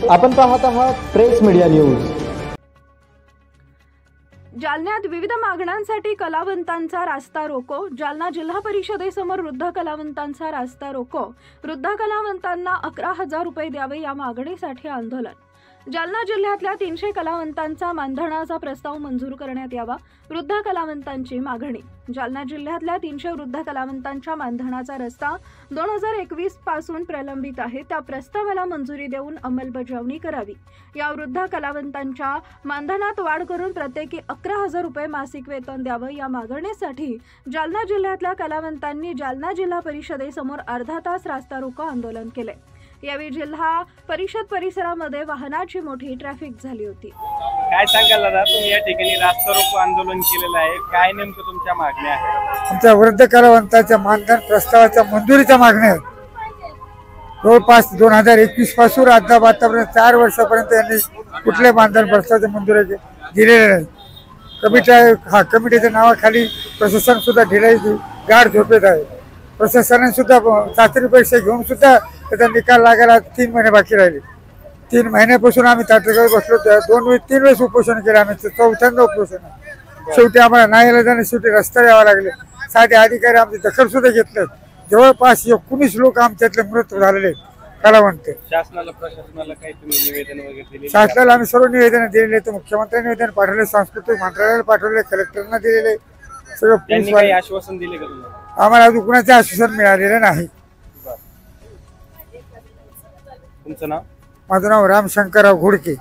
आपण पाहत आहात प्रेस मीडिया न्यूज। जालन्यात विविध मागण्यांसाठी कलावंतांचा रास्ता रोको। जालना जिल्हा परिषदेसमोर वृद्ध कलावंतांचा रास्ता रोको। वृद्ध कलावंतांना 11,000 रुपये द्यावे या मागणीसाठी आंदोलन। जालना जिल्ह्यातल्या 300 कलावंतांचा मानधनाचा प्रस्ताव मंजूर करण्यात यावा, वृद्ध कलावंतांची मागणी। जालना जिल्ह्यातल्या 300 वृद्ध कलावंतांच्या मानधनाचा रस्ता 2021 पासून प्रलंबित आहे, त्या प्रस्तावाला मंजुरी देऊन अंमलबजावणी करावी। या वृद्ध कलावंतांच्या मानधनात वाढ करून प्रत्येकी 11,000 रुपये मासिक वेतन द्यावं या मागणीसाठी जालना जिल्ह्यातल्या कलावंतांनी जालना जिल्हा परिषदेसमोर अर्धा तास रास्ता रोको आंदोलन केले। यावेळी जिल्हा परिषद परिसरामध्ये वाहनाची मोठी ट्रॅफिक झाली होती। काय सांगाल दादा, तुम्ही या ठिकाणी रास्ता रोको आंदोलन केलेलं आहे, काय नेमकं तुमच्या मागण्या आहेत? आमच्या वृद्ध कलावंतांच्या मानधन प्रस्तावाच्या मंजुरीच्या मागण्या आहेत। जवळपास 2021 पासून आतापर्यंत 4 वर्षापर्यंत यांनी कुठले मानधन प्रस्तावाच्या मंजुरी दिलेले नाही। कमिटीच्या नावाखाली प्रशासन सुद्धा ढिलाई गाढ झोपेत आहे। प्रशासनाने सुद्धा शास्त्रीय परीक्षा घेऊन सुद्धा त्याचा निकाल लागायला 3 महिने बाकी राहिले। 3 महिन्यापासून आम्ही ताटलीवर बसलो, 3 वेळेस उपोषण केलं आम्ही, 4थ्यांदा उपोषण। शेवटी आम्हाला नाईलाजाने शेवटी रस्त्यावर यावं लागले। साधे अधिकारी आमची दखल सुद्धा घेतलं। जवळपास 19 लोक आमच्यातले मृत झालेले कलावंत। शासनाला प्रशासनाला काही तुम्ही निवेदन वगैरे दिले? शासनाला आम्ही सर्व निवेदन दिलेले, तर मुख्यमंत्र्यांनी निवेदन पाठवले, सांस्कृतिक मंत्रालयाला पाठवले, कलेक्टरना दिलेले, सगळं पोलीस आश्वासन दिले का तुम्हाला? आम्हाला अजून कुणाचे आश्वासन मिळालेलं नाही। तुमचं नाव? माझं नाव रामशंकरराव घोडके।